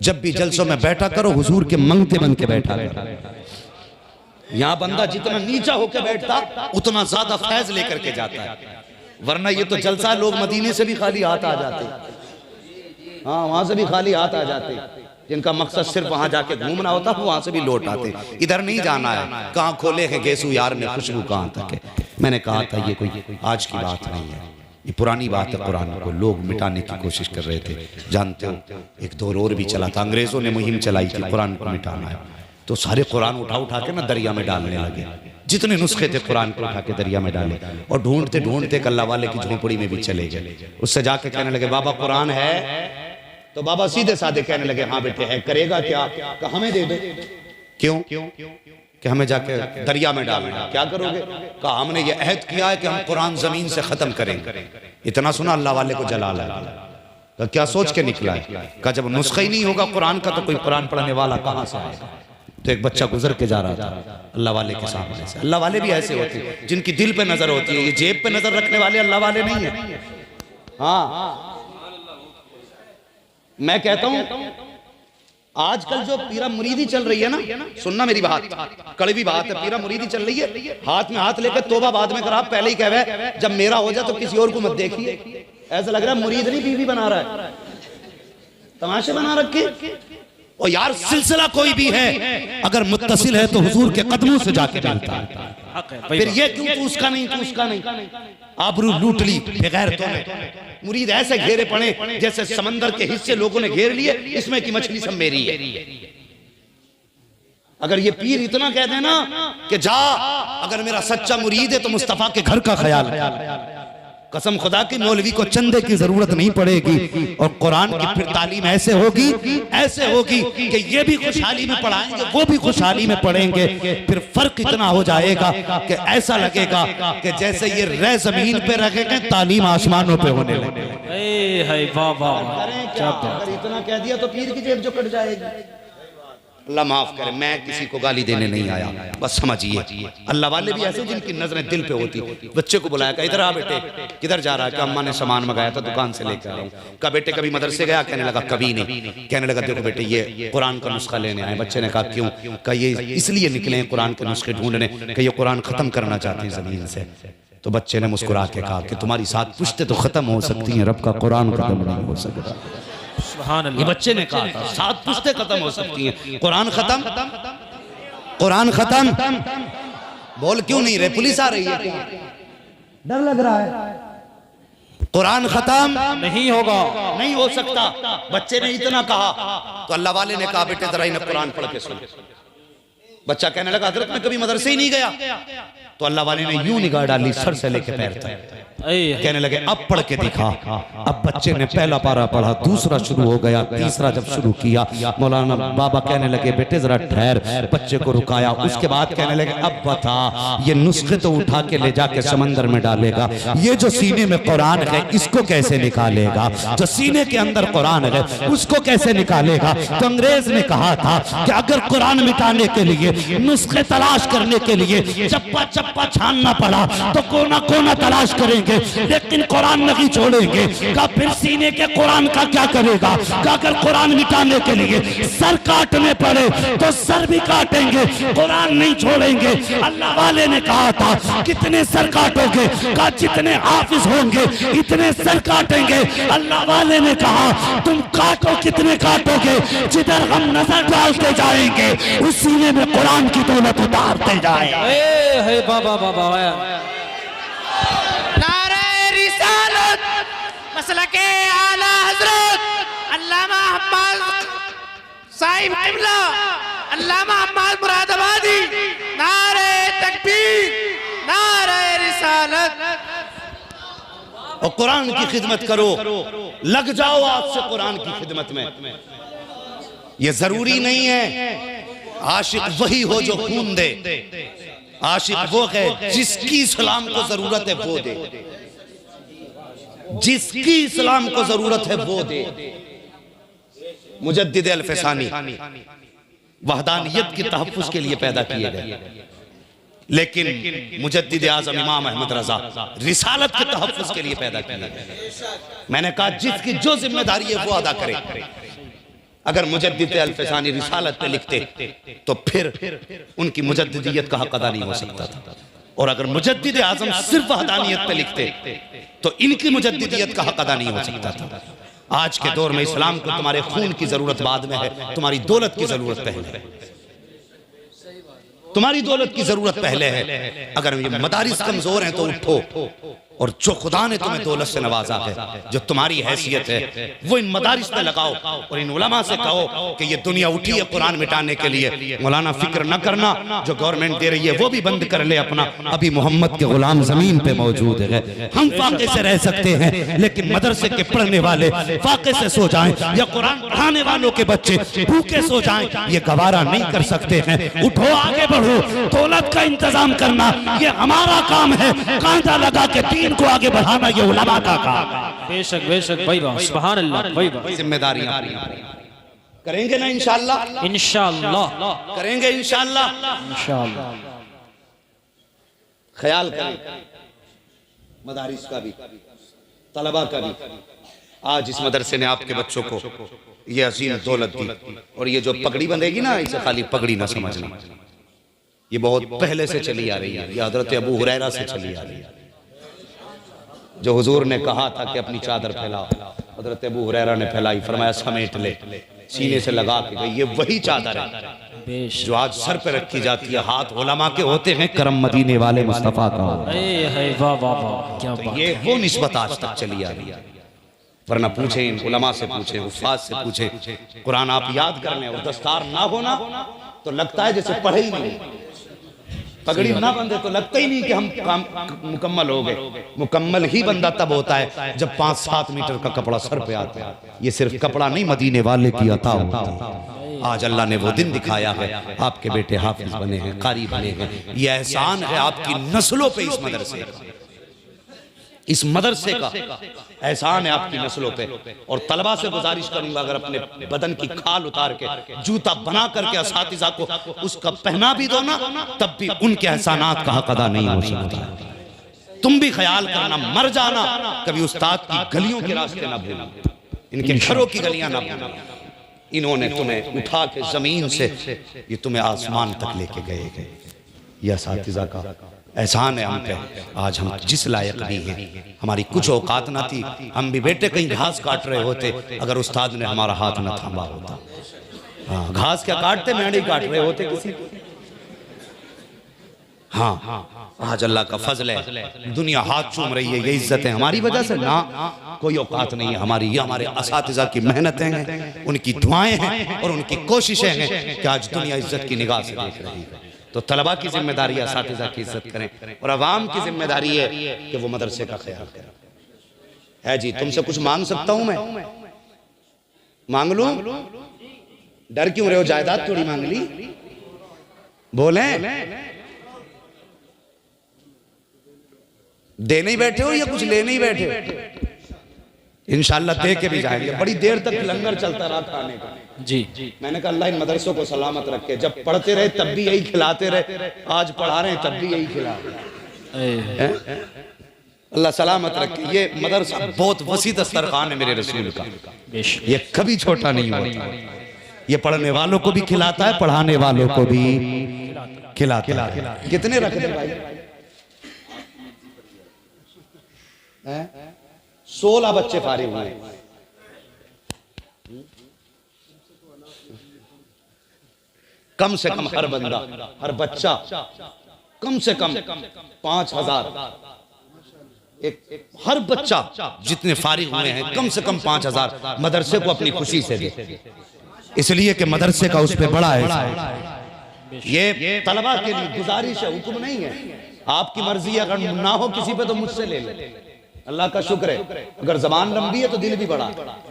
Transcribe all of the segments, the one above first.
जब भी जलसों में बैठा करो हुजूर के मंगते बन के बैठा करो। यहाँ बंदा जितना नीचा होकर बैठता उतना ज्यादा फैज लेकर के जाता है, वरना ये तो जलसा लोग मदीने से भी खाली हाथ आ जाते, हाँ वहां से भी खाली हाथ आ जाते, जिनका मकसद सिर्फ वहां जाके घूमना होता है वहां से भी लौट आते। इधर नहीं जाना है, कहाँ खोले हैं गेसू यार में खुशबू कहाँ तक है। मैंने कहा था ये कोई आज की बात नहीं है, ये पुरानी बात है। कुरान को लोग मिटाने की कोशिश कर रहे थे, जानते हो एक दौर और भी चला था, अंग्रेजों ने मुहिम चलाई थी कुरान को मिटाना है, तो सारे कुरान उठा उठा के ना दरिया में डालने लगे, जितने नुस्खे थे कुरान को उठा के दरिया में डाले, और ढूंढते ढूंढते अल्लाह वाले की झोंपड़ी में भी चले गए। उससे जाके कहने लगे बाबा कुरान है, तो बाबा सीधे साधे कहने लगे हाँ बेटे है, करेगा क्या, कहा हमें दे दो। क्यों कि हमें जाके दरिया में डालना, क्या करोगे, कहा हमने ये अहद किया है कि हम कुरान जमीन से खत्म करेंगे। इतना सुना अल्लाह वाले को जलाल है, तो क्या सोच के निकला है, कहा जब नुस्खा ही नहीं होगा कुरान का तो कोई कुरान पढ़ने वाला कहां से आएगा। तो एक बच्चा गुजर के जा रहा था अल्लाह वाले के सामने से। अल्लाह वाले भी ऐसे होते हैं जिनकी दिल पे नजर होती है, ये जेब पे नजर रखने वाले अल्लाह वाले नहीं है। हाँ मैं कहता हूं आजकल जो पीरा मुरीदी चल रही है ना, सुनना मेरी बात, कड़वी बात है, पीरा मुरीदी चल रही है, हाथ में हाथ लेकर तोबा बाद में करा, पहले ही कहे जब मेरा हो जाए तो किसी और को मत देखिए। ऐसा लग रहा है मुरीद नहीं बीवी बना रहा है, तमाशे बना रखे। और यार सिलसिला कोई भी है अगर मुत्तसिल है तो हुजूर के कदमों से जाके मिलता है। फिर ये क्यों तू उसका नहीं, तू उसका नहीं, आबरू लूट ली बगैर तो मुरीद ऐसे घेरे पड़े जैसे समंदर के हिस्से लोगों ने घेर लिए, इसमें की मछली सब मेरी है। अगर ये पीर इतना कह देना कि जा अगर मेरा सच्चा मुरीद है तो मुस्तफा के घर का ख्याल, कसम खुदा की मौलवी को चंदे की जरूरत नहीं पड़ेगी, और कुरान की फिर तालीम ऐसे होगी कि ये भी खुशहाली में पढ़ाएंगे वो भी खुशहाली में पढ़ेंगे। फिर फर्क इतना हो जाएगा कि ऐसा लगेगा कि जैसे ये रह जमीन पे रखे गए तालीम आसमानों पे होने लगे। अगर इतना कह दिया तो पीर की जेब जो कट जाएगी। अल्लाह माफ करे, मैं किसी को गाली देने नहीं आया, बस समझिए अल्लाह वाले भी ऐसे जिनकी नजरें दिल पे होती। बच्चे को बुलाया, इधर आ बेटे, किधर जा रहा है, अम्मा ने सामान मंगाया था दुकान से लेकर आया हूं। कहा बेटे कभी मदरसे गया, कहने लगा कभी नहीं। कहने लगा देखो बेटे ये कुरान का नुस्खा लेने आए। बच्चे ने कहा क्यों, कहा ये इसलिए निकले हैं कुरान के नुस्खे ढूंढने कि ये कुरान खत्म करना चाहते हैं जमीन से। तो बच्चे ने मुस्कुरा के कहा कि तुम्हारी 7 पुश्तें तो खत्म हो सकती हैं, रब का कुरान खत्म नहीं हो सकता। ये बच्चे ने कहा था 7 पुश्तें खत्म हो सकती हैं, कुरान खत्म, कुरान खत्म। बोल क्यों नहीं रहे, पुलिस आ रही है, डर लग रहा है। कुरान खत्म नहीं होगा, नहीं हो सकता। बच्चे ने इतना कहा तो अल्लाह वाले ने कहा बेटे जरा इन्हें कुरान पढ़ के सुन। बच्चा कहने लगा हजरत मैं कभी मदरसे ही नहीं गया। तो अल्लाह वाले ने यूं निगाह डाली सर से लेके पैर तक, कहने लगे अब पढ़ के दिखा। अब बच्चे ने पहला पारा पढ़ा, दूसरा शुरू हो गया, तीसरा जब शुरू किया मौलाना बाबा कहने लगे बेटे जरा ठहर, बच्चे को रुकाया। उसके बाद कहने लगे अब बता ये नुस्खे तो उठा के ले जाके समंदर में डालेगा, ये जो सीने में कुरान है इसको कैसे निकालेगा, जो सीने के अंदर कुरान है उसको कैसे निकालेगा। तो अंग्रेज ने कहा था कि अगर कुरान मिटाने के लिए नुस्खे तलाश करने के लिए चप्पा चप्पा छानना पड़ा तो कोना कोना तलाश करेंगे, लेकिन कुरान नहीं छोड़ेंगे। का फिर सीने के कुरान का क्या करेगा, का अगर कुरान मिटाने के लिए सर काटने पड़े तो सर भी काटेंगे, कुरान नहीं छोड़ेंगे। अल्लाह वाले ने कहा था कितने सर काटोगे, का जितने हाफिज होंगे इतने सर काटेंगे। अल्लाह वाले ने कहा तुम काटो, कितने काटोगे, जिधर हम नजर डालते जाएंगे उस सीने में कुरान की दौलत उतारते जाएंगे। बाबा बाबा मसलके आला हजरत अल्लामा हम्माद साहिब किबला अल्लामा हम्माद मुरादाबादी, नारे तकबीर, नारे रिसालत। और कुरान की खिदमत करो, लग जाओ आज से कुरान की खिदमत में। ये जरूरी नहीं है आशिक वही हो जो खून दे, आशिक वो है जिसकी इस्लाम को जरूरत है वो दे, जिसकी इस्लाम को जरूरत है वो दे। मुजद्दिद अल-फसानी वहदानियत के तहफ्फुज़ के लिए पैदा किए गए, लेकिन मुजद्दिद आज़म इमाम अहमद रजा रिसालत के तहफ्फुज़ के लिए पैदा किए गए। मैंने कहा जिसकी जो जिम्मेदारी है वो अदा करे। अगर मुजद्दिद अल्फसानी रिसालत पे लिखते तो फिर उनकी मुजद्दिदियत का हक अदा नहीं हो सकता था, और अगर मुजद्दिद आजम सिर्फ वहदानियत पे लिखते तो इनकी मुजद्दिदियत का हक अदा नहीं हो सकता था। आज के दौर में इस्लाम को तुम्हारे खून की जरूरत बाद में है, तुम्हारी दौलत की जरूरत पहले है। तुम्हारी दौलत की जरूरत पहले है। अगर ये मदारिस कमजोर हैं तो उठो, और जो खुदा ने तुम्हें दौलत से नवाजा है, जो तुम्हारी हैसियत है, वो इन मदारिस पे लगाओ और इन उलमा से कहो कि ये दुनिया उठी है कुरान मिटाने के लिए। मौलाना फिक्र न करना, जो गवर्नमेंट दे रही है वो भी बंद कर ले अपना। अभी मोहम्मद के गुलाम जमीन पे मौजूद है। हम फाके से रह सकते हैं, लेकिन मदरसे के पढ़ने वाले फाके से सो जाएं, या कुरान पढ़ाने वालों के बच्चे भूखे सो जाएं, ये गवारा नहीं कर सकते हैं। उठो, आगे बढ़ो, दौलत का इंतजाम करना ये हमारा काम है। कांधा लगा के दीन को आगे बढ़ाना ये उलमा का काम है। बेशक बेशक भाई वाह, सुभान अल्लाह भाई वाह। जिम्मेदारियां करेंगे ना इंशाअल्लाह, इंशाअल्लाह करेंगे इंशाअल्लाह, इंशाअल्लाह। ख्याल करें मदारिस का भी, तलबा का भी। आज इस मदरसे ने आपके बच्चों को ये अजीम दौलत दी, और ये जो पगड़ी बंधेगी ना, इसे खाली पगड़ी ना समझना, ये बहुत पहले से चली आ रही है। ये हजरत अबू हुरैरा से चली आ रही है। जो हुजूर ने कहा था कि अपनी चादर फैलाओ, हजरत अबू हुरैरा ने फैलाई, फरमाया समेट ले, सीने से लगा के गई। ये वही चादर है जो आज सर पे रखी जाती है। हाथ उलमा के होते हैं, करम मदीने वाले मुस्तफा का। वाह वाह वाह, क्या बात। ये वो निस्बत आज तक चली आ रही है। वरना पूछे इन उलमा से, पूछे उस्ताद से, पूछे कुरान आप याद कर लें और दस्तार ना होना तो लगता है जैसे पढ़े ही नहीं। पगड़ी ना बंधे तो लगता ही नहीं कि हम काम मुकम्मल हो गए। मुकम्मल ही बंदा तब होता है जब 5-7 मीटर का कपड़ा सर पे आता है। ये सिर्फ कपड़ा नहीं, मदीने वाले की अता होता है। आज अल्लाह ने वो दिन दिखाया है, आपके बेटे हाफिज बने हैं, कारी बने हैं। ये एहसान है आपकी नस्लों पे, इस मदरसे का, इस मदरसे का एहसान है आपकी नस्लों पे। और तलबा से गुजारिश करूंगा, अगर अपने बदन की खाल उतार के जूता बना करके असातिज़ा को उसका पहना भी दो ना, तब भी उनके एहसानात का हक अदा नहीं हो सकता। तुम भी ख्याल करना, मर जाना, कभी उस्ताद की गलियों के रास्ते ना भूलना, इनके घरों की गलियां ना भूलना। इन्होंने तुम्हें उठा के जमीन से ये तुम्हें आसमान तक लेके गए। यह असातिज़ा का एहसान है हम पे। आज हम जिस लायक भी हैं, हमारी कुछ औकात ना थी, हम भी बेटे कहीं घास काट रहे होते अगर उस्ताद ने हमारा हाथ न थामा होता। हाँ, घास क्या काटते, मेंढी काट रहे होते किसी। हाँ, आज अल्लाह का फजल है, दुनिया हाथ चूम रही है। ये इज्जत है हमारी वजह से ना, कोई औकात नहीं है हमारी। ये हमारे असातिज़ा की मेहनतें हैं, उनकी दुआएं हैं और उनकी कोशिशें हैं कि आज दुनिया इज्जत की निगाह से देख रही है। तो तलबा की जिम्मेदारी है असातिज़ा की इज्जत करें, और अवाम की जिम्मेदारी है कि वो मदरसे का ख्याल करें। है जी, तुमसे कुछ मांग सकता हूं मैं? मांग लूं? डर क्यों रहे हो? जायदाद थोड़ी मांग ली, बोले देने ही बैठे हो या कुछ लेने ही बैठे हो? इंशाअल्लाह दे के भी जाएंगे। बड़ी देर तक लंगर चलता रहा खाने का। जी, मैंने कहा अल्लाह इन मदरसों को सलामत रखे। जब पढ़ते रहे तब भी यही खिलाते रहे, आज पढ़ा रहे हैं तब भी यही खिला रहे। अल्लाह सलामत रखे। ये मदरसा बहुत वसी दस्तरखान है मेरे रसूल का, ये कभी छोटा नहीं होता। ये पढ़ने वालों को भी खिलाता है, पढ़ाने वालों को भी खिलाता है। कितने रख दे भाई? 16 बच्चे फारिग हुए। कम से कम हर बंदा, हर बच्चा कम से कम 5000, एक हर बच्चा जितने फारिग हुए हैं कम से कम 5000 मदरसे को अपनी खुशी से दे, इसलिए कि मदरसे का उस पर बड़ा है। ये तलबा के लिए गुजारिश है, हुक्म नहीं है। आपकी मर्जी, अगर ना हो किसी पे तो मुझसे ले ले। अल्लाह का शुक्र है, अगर जबान लंबी है तो दिल भी बड़ा।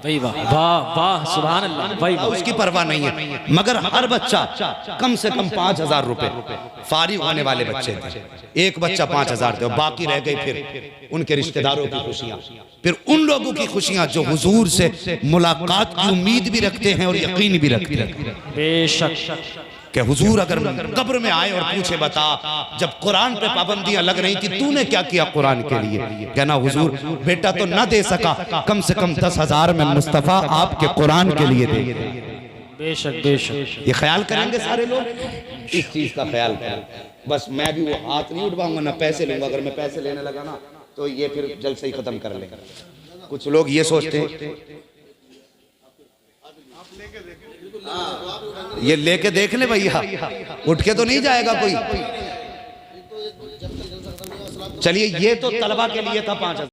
भाई वाह वाह वाह, सुभान अल्लाह भाई वाह। उसकी परवाह नहीं है, मगर हर बच्चा कम से कम 5000 रुपए फारिग होने वाले बच्चे थे। एक बच्चा 5000 दे, बाकी रह गई फिर उनके रिश्तेदारों की खुशियां, फिर उन लोगों की खुशियां जो हुजूर से मुलाकात की उम्मीद भी रखते हैं और यकीन भी रखते हैं। बेशक कि हुजूर अगर कब्र में आए और पूछे, बता जब कुरान पे पाबंदियां लग रही थी तूने क्या किया कुरान के लिए? कहना हुजूर बेटा तो न दे सका, कम से कम 10,000 में मुस्तफा आपके कुरान के लिए दे। बेशक बेशक। ये ख्याल करेंगे सारे लोग, इस चीज का ख्याल करें। बस मैं भी वो हाथ नहीं उठवाऊंगा ना पैसे लूंगा। अगर मैं पैसे लेने लगा ना तो ये फिर जल्द से ही खत्म कर लेंगे। कुछ लोग ये सोचते हैं ये लेके देख ले भैया, उठ के तो नहीं जाएगा कोई। चलिए ये तो तलबा के लिए था 5,000।